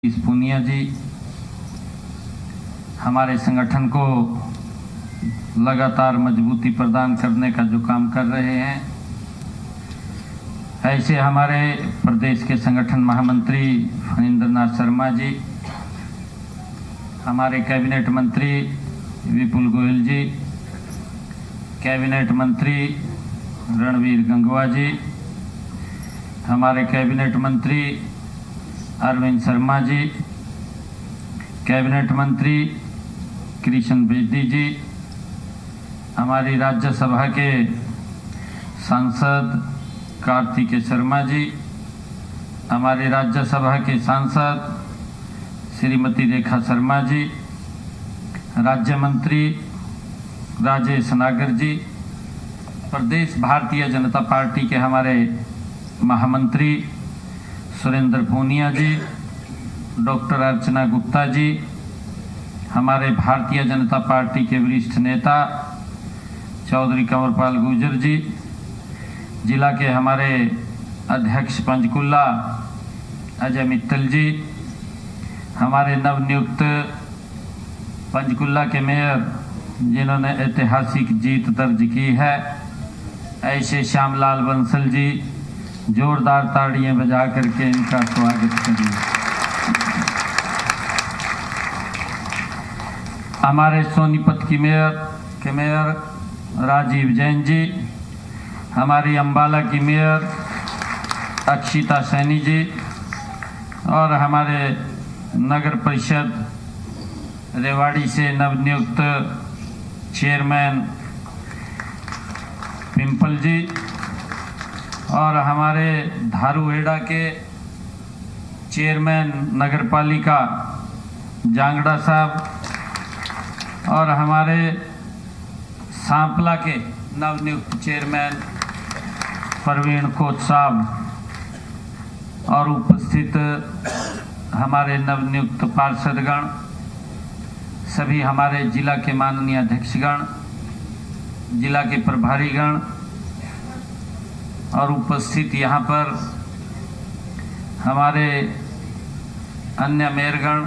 पूनिया जी हमारे संगठन को लगातार मजबूती प्रदान करने का जो काम कर रहे हैं, ऐसे हमारे प्रदेश के संगठन महामंत्री फणींद्र नाथ शर्मा जी, हमारे कैबिनेट मंत्री विपुल गोयल जी, कैबिनेट मंत्री रणवीर गंगवा जी, हमारे कैबिनेट मंत्री अरविंद शर्मा जी, कैबिनेट मंत्री कृष्ण बेदी जी, हमारी राज्यसभा के सांसद कार्तिकेय शर्मा जी, हमारी राज्यसभा के सांसद श्रीमती रेखा शर्मा जी, राज्य मंत्री राजेश नागर जी, प्रदेश भारतीय जनता पार्टी के हमारे महामंत्री सुरेंद्र पूनिया जी, डॉक्टर अर्चना गुप्ता जी, हमारे भारतीय जनता पार्टी के वरिष्ठ नेता चौधरी कंवरपाल गुर्जर जी, जिला के हमारे अध्यक्ष पंचकुला अजय मित्तल जी, हमारे नवनियुक्त पंचकुला के मेयर जिन्होंने ऐतिहासिक जीत दर्ज की है, ऐसे श्यामलाल बंसल जी, जोरदार ताड़ियां बजा करके इनका स्वागत करिए। हमारे सोनीपत की मेयर राजीव जैन जी, हमारी अंबाला की मेयर अक्षिता सैनी जी और हमारे नगर परिषद रेवाड़ी से नवनियुक्त चेयरमैन पिंपल जी और हमारे धारूहेड़ा के चेयरमैन नगरपालिका जांगड़ा साहब और हमारे सांपला के नवनियुक्त चेयरमैन प्रवीण कोच साहब और उपस्थित हमारे नवनियुक्त पार्षदगण, सभी हमारे जिला के माननीय अध्यक्षगण, जिला के प्रभारीगण और उपस्थित यहाँ पर हमारे अन्य मेयरगण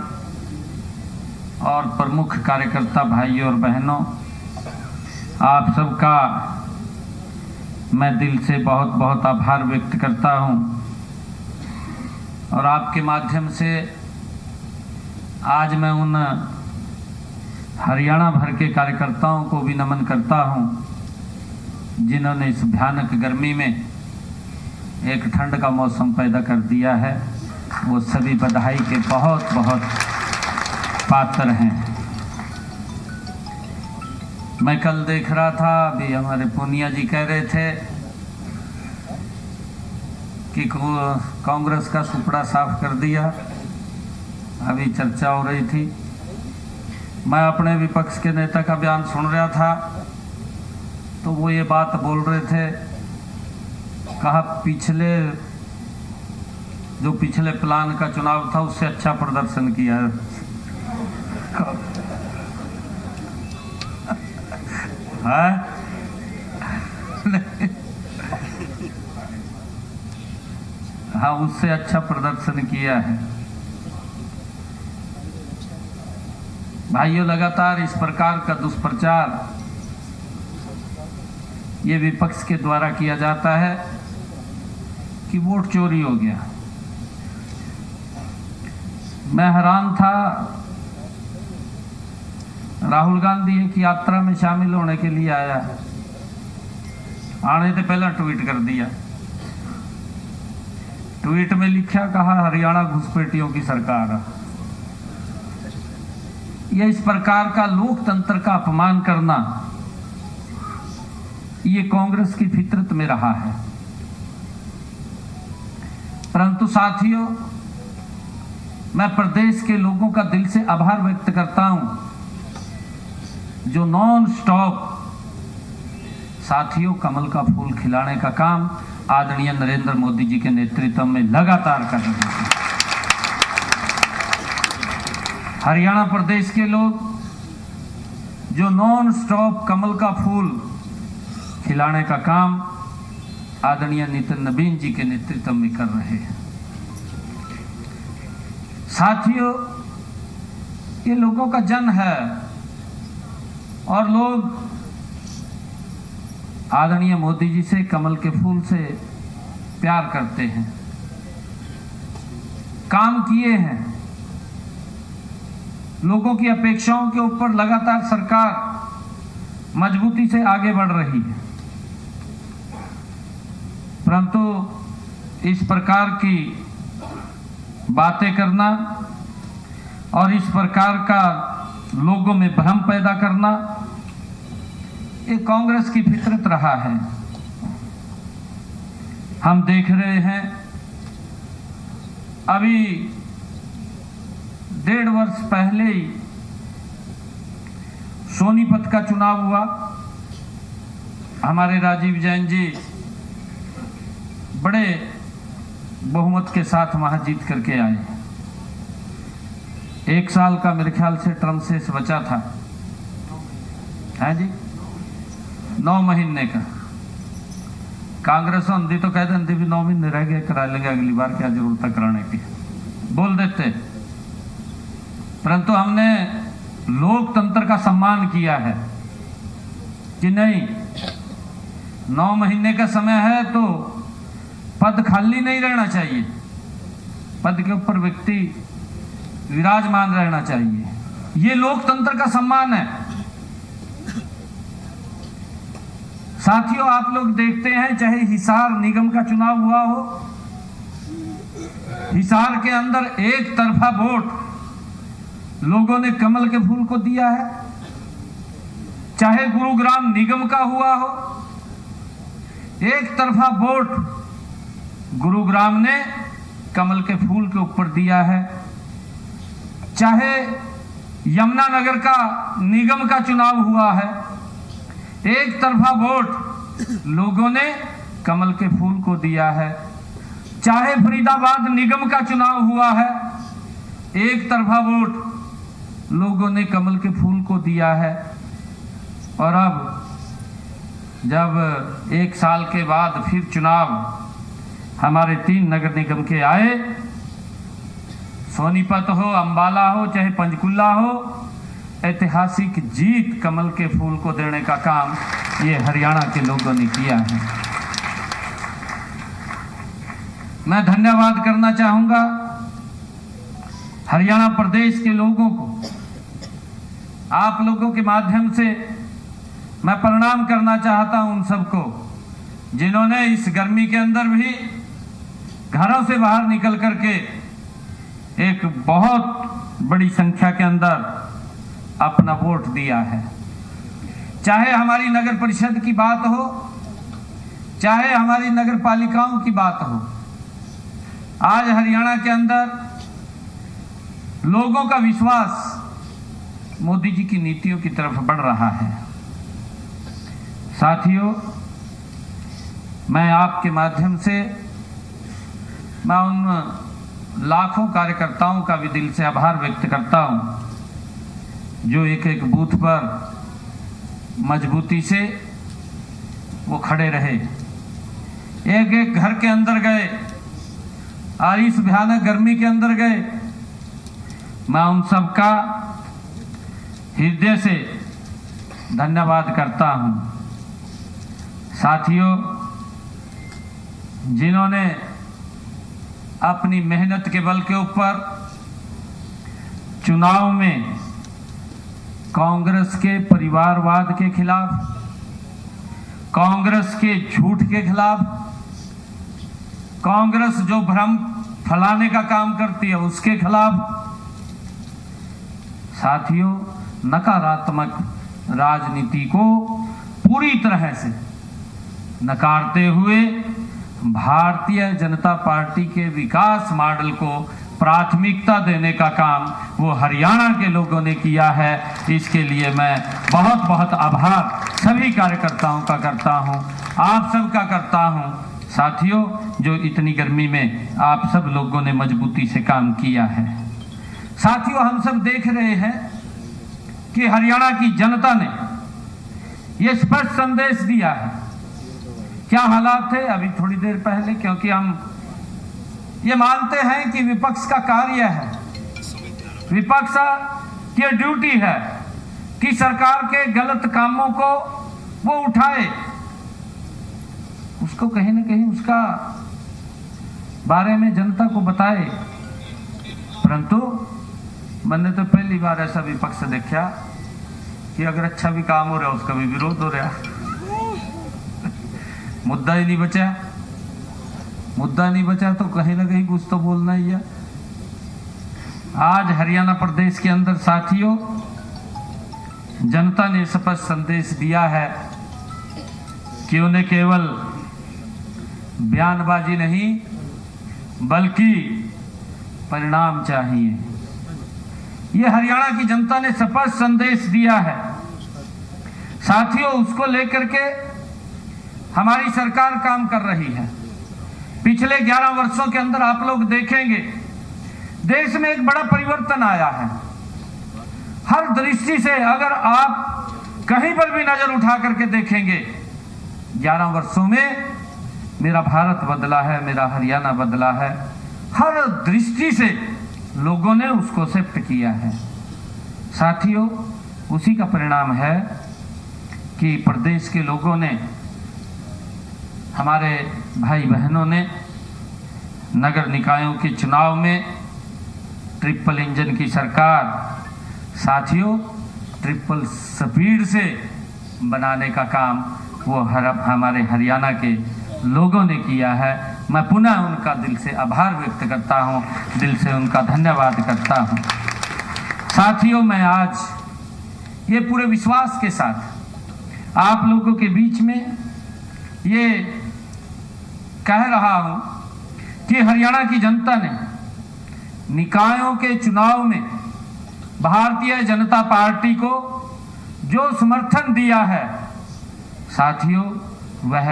और प्रमुख कार्यकर्ता भाइयों और बहनों, आप सबका मैं दिल से बहुत बहुत आभार व्यक्त करता हूँ और आपके माध्यम से आज मैं उन हरियाणा भर के कार्यकर्ताओं को भी नमन करता हूँ जिन्होंने इस भयानक गर्मी में एक ठंड का मौसम पैदा कर दिया है। वो सभी बधाई के बहुत बहुत पात्र हैं। मैं कल देख रहा था, अभी हमारे पूनिया जी कह रहे थे कि कांग्रेस का सुपड़ा साफ कर दिया, अभी चर्चा हो रही थी। मैं अपने विपक्ष के नेता का बयान सुन रहा था तो वो ये बात बोल रहे थे, कहा पिछले प्लान का चुनाव था उससे अच्छा प्रदर्शन किया है। हाँ, उससे अच्छा प्रदर्शन किया है। भाइयों, लगातार इस प्रकार का दुष्प्रचार ये विपक्ष के द्वारा किया जाता है कि वोट चोरी हो गया। मैं हैरान था, राहुल गांधी एक यात्रा में शामिल होने के लिए आया, आने से पहले ट्वीट कर दिया। ट्वीट में लिखा, कहा हरियाणा घुसपैठियों की सरकार है। यह इस प्रकार का लोकतंत्र का अपमान करना ये कांग्रेस की फितरत में रहा है। परंतु साथियों, मैं प्रदेश के लोगों का दिल से आभार व्यक्त करता हूं जो नॉन स्टॉप साथियों कमल का फूल खिलाने का काम आदरणीय नरेंद्र मोदी जी के नेतृत्व में लगातार कर रहे हैं। हरियाणा प्रदेश के लोग जो नॉन स्टॉप कमल का फूल खिलाने का काम आदरणीय नितिन नवीन जी के नेतृत्व में कर रहे हैं। साथियों, ये लोगों का जन है और लोग आदरणीय मोदी जी से, कमल के फूल से प्यार करते हैं, काम किए हैं। लोगों की अपेक्षाओं के ऊपर लगातार सरकार मजबूती से आगे बढ़ रही है, परंतु इस प्रकार की बातें करना और इस प्रकार का लोगों में भ्रम पैदा करना, ये कांग्रेस की फितरत रहा है। हम देख रहे हैं, अभी 1.5 वर्ष पहले ही सोनीपत का चुनाव हुआ। हमारे राजीव जैन जी बड़े बहुमत के साथ वहां जीत करके आए। 1 साल का मेरे ख्याल से टर्म शेष बचा था, है जी, 9 महीने का। कांग्रेस होती तो कह देती भी 9 महीने रह गए, करा लेंगे अगली बार, क्या जरूरत है कराने की, बोल देते। परंतु हमने लोकतंत्र का सम्मान किया है कि नहीं, 9 महीने का समय है तो पद खाली नहीं रहना चाहिए, पद के ऊपर व्यक्ति विराजमान रहना चाहिए। ये लोकतंत्र का सम्मान है। साथियों, आप लोग देखते हैं, चाहे हिसार निगम का चुनाव हुआ हो, हिसार के अंदर एक तरफा वोट लोगों ने कमल के फूल को दिया है। चाहे गुरुग्राम निगम का हुआ हो, एक तरफा वोट गुरुग्राम ने कमल के फूल के ऊपर दिया है। चाहे यमुनानगर का निगम का चुनाव हुआ है, एक तरफा वोट लोगों ने कमल के फूल को दिया है। चाहे फरीदाबाद निगम का चुनाव हुआ है, एक तरफा वोट लोगों ने कमल के फूल को दिया है। और अब जब 1 साल के बाद फिर चुनाव हमारे 3 नगर निगम के आए, सोनीपत हो, अंबाला हो, चाहे पंचकुला हो, ऐतिहासिक जीत कमल के फूल को देने का काम ये हरियाणा के लोगों ने किया है। मैं धन्यवाद करना चाहूंगा हरियाणा प्रदेश के लोगों को। आप लोगों के माध्यम से मैं प्रणाम करना चाहता हूं उन सबको जिन्होंने इस गर्मी के अंदर भी घरों से बाहर निकल करके एक बहुत बड़ी संख्या के अंदर अपना वोट दिया है। चाहे हमारी नगर परिषद की बात हो, चाहे हमारी नगर पालिकाओं की बात हो, आज हरियाणा के अंदर लोगों का विश्वास मोदी जी की नीतियों की तरफ बढ़ रहा है। साथियों, मैं आपके माध्यम से मैं उन लाखों कार्यकर्ताओं का भी दिल से आभार व्यक्त करता हूं जो एक एक बूथ पर मजबूती से वो खड़े रहे, एक एक घर के अंदर गए और इस भयानक गर्मी के अंदर गए। मैं उन सबका हृदय से धन्यवाद करता हूं। साथियों, जिन्होंने अपनी मेहनत के बल के ऊपर चुनाव में कांग्रेस के परिवारवाद के खिलाफ, कांग्रेस के झूठ के खिलाफ, कांग्रेस जो भ्रम फैलाने का काम करती है उसके खिलाफ, साथियों, नकारात्मक राजनीति को पूरी तरह से नकारते हुए भारतीय जनता पार्टी के विकास मॉडल को प्राथमिकता देने का काम वो हरियाणा के लोगों ने किया है। इसके लिए मैं बहुत बहुत आभार सभी कार्यकर्ताओं का करता हूं, आप सबका करता हूं। साथियों, जो इतनी गर्मी में आप सब लोगों ने मजबूती से काम किया है। साथियों, हम सब देख रहे हैं कि हरियाणा की जनता ने ये स्पष्ट संदेश दिया है। क्या हालात थे अभी थोड़ी देर पहले, क्योंकि हम ये मानते हैं कि विपक्ष का कार्य है विपक्ष की ड्यूटी है कि सरकार के गलत कामों को वो उठाए, उसको कहीं ना कहीं उसका बारे में जनता को बताए। परंतु मैंने तो पहली बार ऐसा विपक्ष देखा कि अगर अच्छा भी काम हो रहा है उसका भी विरोध हो रहा। मुद्दा ही नहीं बचा, मुद्दा नहीं बचा तो कहीं ना कहीं कुछ तो बोलना ही है। आज हरियाणा प्रदेश के अंदर साथियों, जनता ने स्पष्ट संदेश दिया है कि उन्हें केवल बयानबाजी नहीं बल्कि परिणाम चाहिए। ये हरियाणा की जनता ने स्पष्ट संदेश दिया है साथियों। उसको लेकर के हमारी सरकार काम कर रही है। पिछले 11 वर्षों के अंदर आप लोग देखेंगे देश में एक बड़ा परिवर्तन आया है। हर दृष्टि से अगर आप कहीं पर भी नजर उठा करके देखेंगे, 11 वर्षों में मेरा भारत बदला है, मेरा हरियाणा बदला है। हर दृष्टि से लोगों ने उसको एक्सेप्ट किया है। साथियों, उसी का परिणाम है कि प्रदेश के लोगों ने, हमारे भाई बहनों ने नगर निकायों के चुनाव में ट्रिपल इंजन की सरकार साथियों ट्रिपल स्पीड से बनाने का काम वो हमारे हरियाणा के लोगों ने किया है। मैं पुनः उनका दिल से आभार व्यक्त करता हूं, दिल से उनका धन्यवाद करता हूं। साथियों, मैं आज ये पूरे विश्वास के साथ आप लोगों के बीच में ये कह रहा हूं कि हरियाणा की जनता ने निकायों के चुनाव में भारतीय जनता पार्टी को जो समर्थन दिया है साथियों, वह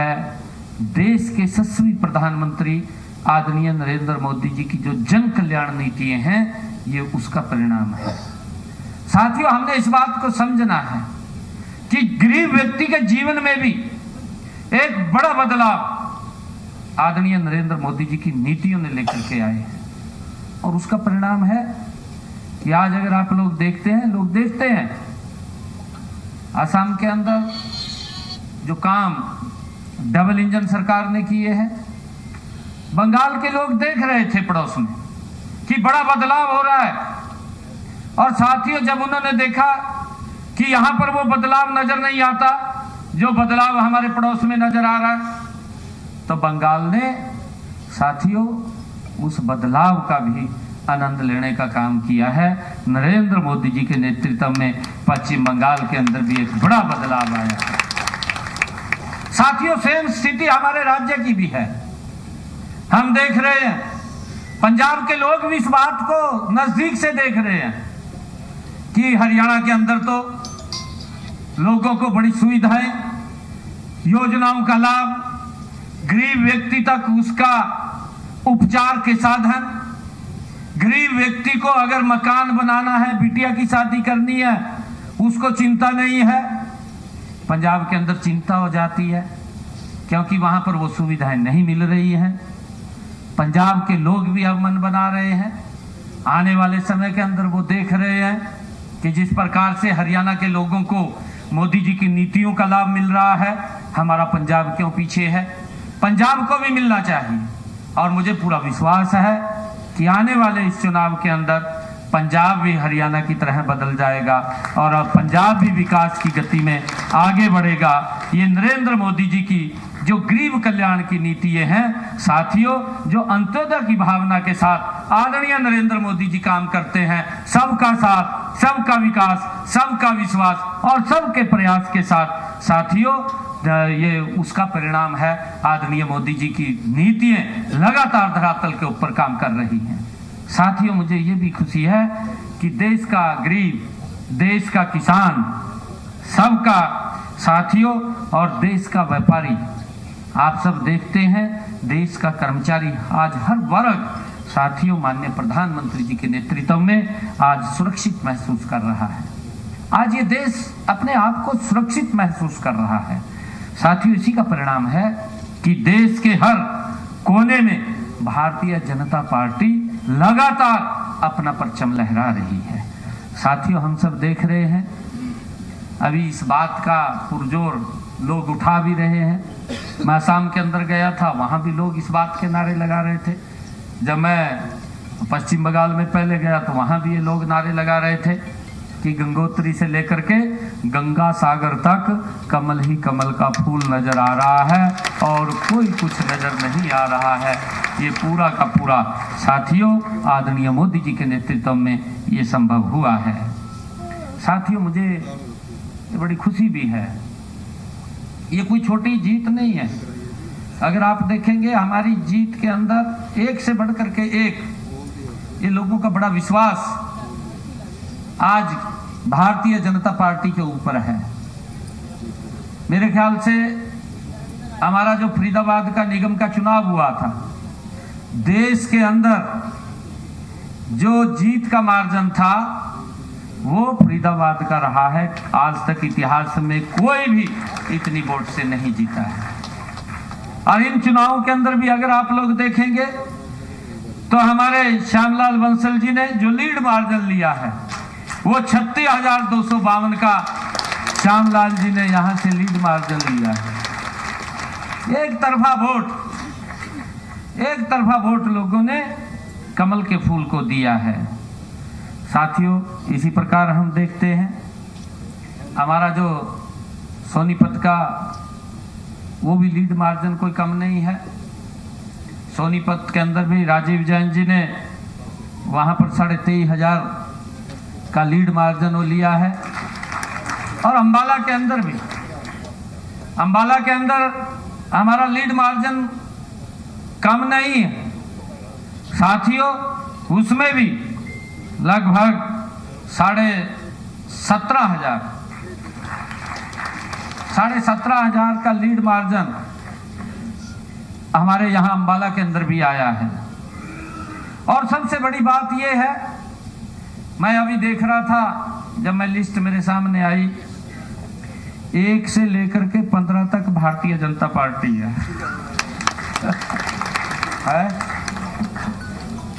देश के यशस्वी प्रधानमंत्री आदरणीय नरेंद्र मोदी जी की जो जन कल्याण नीतियां हैं, ये उसका परिणाम है। साथियों, हमने इस बात को समझना है कि गरीब व्यक्ति के जीवन में भी एक बड़ा बदलाव आदरणीय नरेंद्र मोदी जी की नीतियों ने लेकर के आए हैं और उसका परिणाम है कि आज अगर आप लोग देखते हैं असम के अंदर जो काम डबल इंजन सरकार ने किए हैं, बंगाल के लोग देख रहे थे पड़ोस में कि बड़ा बदलाव हो रहा है। और साथियों, जब उन्होंने देखा कि यहां पर वो बदलाव नजर नहीं आता जो बदलाव हमारे पड़ोस में नजर आ रहा है, तो बंगाल ने साथियों उस बदलाव का भी आनंद लेने का काम किया है। नरेंद्र मोदी जी के नेतृत्व में पश्चिम बंगाल के अंदर भी एक बड़ा बदलाव आया है। साथियों, सेम स्थिति हमारे राज्य की भी है। हम देख रहे हैं, पंजाब के लोग भी इस बात को नजदीक से देख रहे हैं कि हरियाणा के अंदर तो लोगों को बड़ी सुविधाएं, योजनाओं का लाभ, गरीब व्यक्ति तक उसका उपचार के साधन, गरीब व्यक्ति को अगर मकान बनाना है, बिटिया की शादी करनी है, उसको चिंता नहीं है। पंजाब के अंदर चिंता हो जाती है क्योंकि वहां पर वो सुविधाएं नहीं मिल रही हैं। पंजाब के लोग भी अब मन बना रहे हैं। आने वाले समय के अंदर वो देख रहे हैं कि जिस प्रकार से हरियाणा के लोगों को मोदी जी की नीतियों का लाभ मिल रहा है, हमारा पंजाब क्यों पीछे है। पंजाब को भी मिलना चाहिए और मुझे पूरा विश्वास है कि आने वाले इस चुनाव के अंदर पंजाब भी हरियाणा की तरह बदल जाएगा और अब पंजाब भी विकास की गति में आगे बढ़ेगा। ये नरेंद्र मोदी जी की जो गरीब कल्याण की नीतियां हैं साथियों, जो अंत्योदय की भावना के साथ आदरणीय नरेंद्र मोदी जी काम करते हैं, सबका साथ, सबका विकास, सबका विश्वास और सबके प्रयास के साथ साथियों, ये उसका परिणाम है। आदरणीय मोदी जी की नीतियां लगातार धरातल के ऊपर काम कर रही हैं। साथियों, मुझे ये भी खुशी है कि देश का गरीब, देश का किसान, सबका साथियों और देश का व्यापारी, आप सब देखते हैं देश का कर्मचारी, आज हर वर्ग साथियों माननीय प्रधानमंत्री जी के नेतृत्व में आज सुरक्षित महसूस कर रहा है। आज ये देश अपने आप को सुरक्षित महसूस कर रहा है। साथियों, इसी का परिणाम है कि देश के हर कोने में भारतीय जनता पार्टी लगातार अपना परचम लहरा रही है। साथियों, हम सब देख रहे हैं, अभी इस बात का पुरजोर लोग उठा भी रहे हैं। मैं असम के अंदर गया था, वहाँ भी लोग इस बात के नारे लगा रहे थे। जब मैं पश्चिम बंगाल में पहले गया तो वहाँ भी ये लोग नारे लगा रहे थे कि गंगोत्री से लेकर के गंगा सागर तक कमल ही कमल का फूल नजर आ रहा है और कोई कुछ नजर नहीं आ रहा है। ये पूरा का पूरा साथियों आदरणीय मोदी जी के नेतृत्व में ये संभव हुआ है। साथियों, मुझे बड़ी खुशी भी है। ये कोई छोटी जीत नहीं है। अगर आप देखेंगे हमारी जीत के अंदर एक से बढ़कर के एक ये लोगों का बड़ा विश्वास आज भारतीय जनता पार्टी के ऊपर है। मेरे ख्याल से हमारा जो फरीदाबाद का निगम का चुनाव हुआ था, देश के अंदर जो जीत का मार्जिन था वो फरीदाबाद का रहा है। आज तक इतिहास में कोई भी इतनी वोट से नहीं जीता है। और इन चुनावों के अंदर भी अगर आप लोग देखेंगे तो हमारे श्यामलाल बंसल जी ने जो लीड मार्जिन लिया है वो 36,252 का श्यामलाल जी ने यहां से लीड मार्जिन लिया है। एक तरफा वोट लोगों ने कमल के फूल को दिया है। साथियों, इसी प्रकार हम देखते हैं हमारा जो सोनीपत का वो भी लीड मार्जिन कोई कम नहीं है। सोनीपत के अंदर भी राजीव जैन जी ने वहाँ पर 23,500 का लीड मार्जिन वो लिया है। और अंबाला के अंदर हमारा लीड मार्जिन कम नहीं है। साथियों, उसमें भी लगभग 17,500 का लीड मार्जिन हमारे यहाँ अंबाला के अंदर भी आया है। और सबसे बड़ी बात यह है, मैं अभी देख रहा था जब मैं लिस्ट मेरे सामने आई, 1 से लेकर के 15 तक भारतीय जनता पार्टी है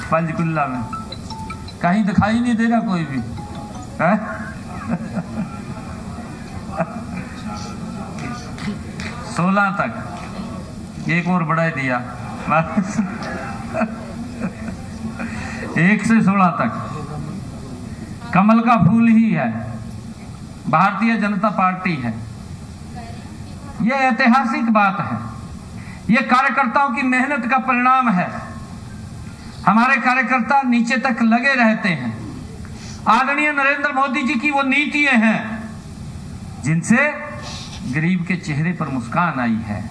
पंचकुला में। कहीं दिखाई नहीं दे रहा कोई भी है? 16 तक एक और बढ़ा दिया 1 से 16 तक कमल का फूल ही है, भारतीय जनता पार्टी है। यह ऐतिहासिक बात है। यह कार्यकर्ताओं की मेहनत का परिणाम है। हमारे कार्यकर्ता नीचे तक लगे रहते हैं। आदरणीय नरेंद्र मोदी जी की वो नीतियां हैं जिनसे गरीब के चेहरे पर मुस्कान आई है,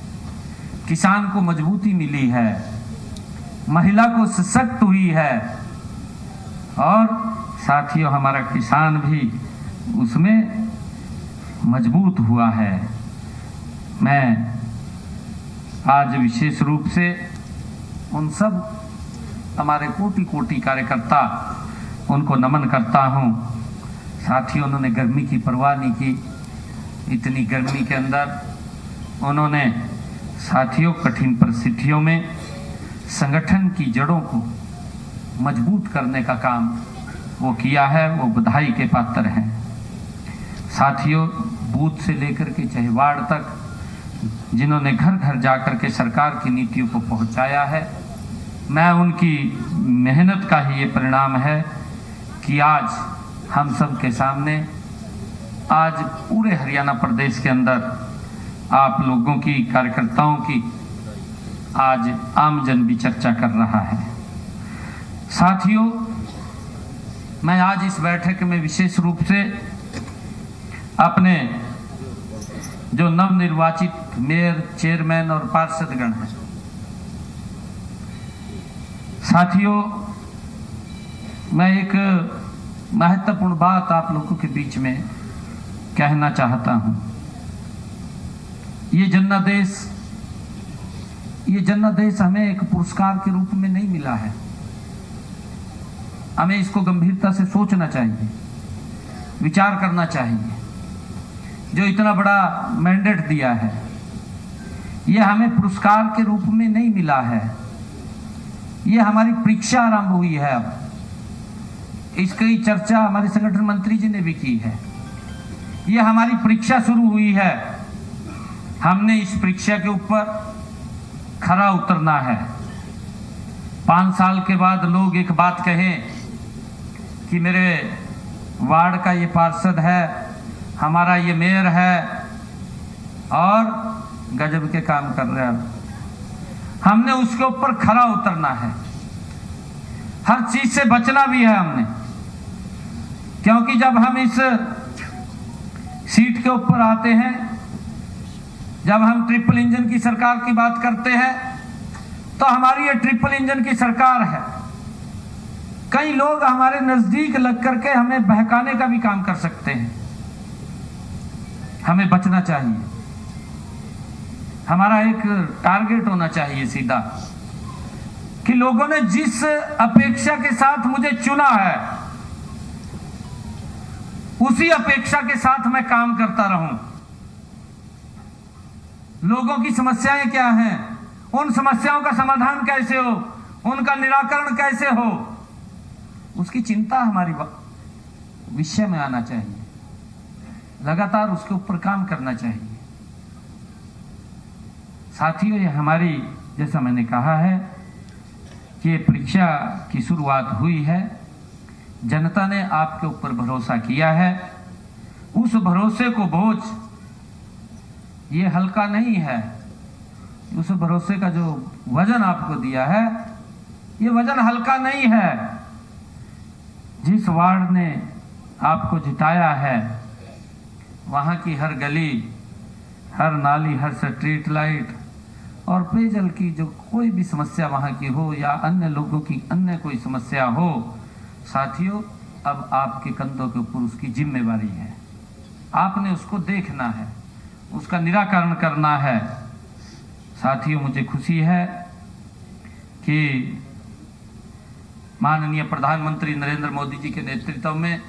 किसान को मजबूती मिली है, महिला को सशक्त हुई है और साथियों हमारा किसान भी उसमें मजबूत हुआ है। मैं आज विशेष रूप से उन सब हमारे कोटि कोटि कार्यकर्ता उनको नमन करता हूं। साथियों, उन्होंने गर्मी की परवाह नहीं की। इतनी गर्मी के अंदर उन्होंने साथियों कठिन परिस्थितियों में संगठन की जड़ों को मजबूत करने का काम वो किया है। वो बधाई के पात्र हैं। साथियों, बूथ से लेकर के चाहे वार्ड तक जिन्होंने घर घर जाकर के सरकार की नीतियों को पहुंचाया है, मैं उनकी मेहनत का ही ये परिणाम है कि आज हम सब के सामने आज पूरे हरियाणा प्रदेश के अंदर आप लोगों की, कार्यकर्ताओं की आज आमजन भी चर्चा कर रहा है। साथियों, मैं आज इस बैठक में विशेष रूप से अपने जो नवनिर्वाचित मेयर, चेयरमैन और पार्षदगण हैं, साथियों, मैं एक महत्वपूर्ण बात आप लोगों के बीच में कहना चाहता हूं। ये जनादेश हमें एक पुरस्कार के रूप में नहीं मिला है। हमें इसको गंभीरता से सोचना चाहिए, विचार करना चाहिए। जो इतना बड़ा मैंडेट दिया है, ये हमें पुरस्कार के रूप में नहीं मिला है। ये हमारी परीक्षा आरंभ हुई है। अब इसकी चर्चा हमारे संगठन मंत्री जी ने भी की है। ये हमारी परीक्षा शुरू हुई है, हमने इस परीक्षा के ऊपर खरा उतरना है। 5 साल के बाद लोग एक बात कहें कि मेरे वार्ड का ये पार्षद है, हमारा ये मेयर है और गजब के काम कर रहे हैं, हमने उसके ऊपर खरा उतरना है। हर चीज से बचना भी है हमने, क्योंकि जब हम इस सीट के ऊपर आते हैं, जब हम ट्रिपल इंजन की सरकार की बात करते हैं, तो हमारी ये ट्रिपल इंजन की सरकार है। कई लोग हमारे नजदीक लग करके हमें बहकाने का भी काम कर सकते हैं, हमें बचना चाहिए। हमारा एक टारगेट होना चाहिए सीधा कि लोगों ने जिस अपेक्षा के साथ मुझे चुना है, उसी अपेक्षा के साथ मैं काम करता रहूं। लोगों की समस्याएं क्या हैं, उन समस्याओं का समाधान कैसे हो, उनका निराकरण कैसे हो, उसकी चिंता हमारी विषय में आना चाहिए। लगातार उसके ऊपर काम करना चाहिए। साथियों, ये हमारी, जैसा मैंने कहा है कि ये परीक्षा की शुरुआत हुई है। जनता ने आपके ऊपर भरोसा किया है। उस भरोसे को बोझ ये हल्का नहीं है। उस भरोसे का जो वजन आपको दिया है, ये वजन हल्का नहीं है। जिस वार्ड ने आपको जिताया है, वहां की हर गली, हर नाली, हर स्ट्रीट लाइट और पेयजल की जो कोई भी समस्या वहां की हो या अन्य लोगों की अन्य कोई समस्या हो, साथियों, अब आपके कंधों के ऊपर उसकी जिम्मेवारी है। आपने उसको देखना है, उसका निराकरण करना है। साथियों, मुझे खुशी है कि माननीय प्रधानमंत्री नरेंद्र मोदी जी के नेतृत्व में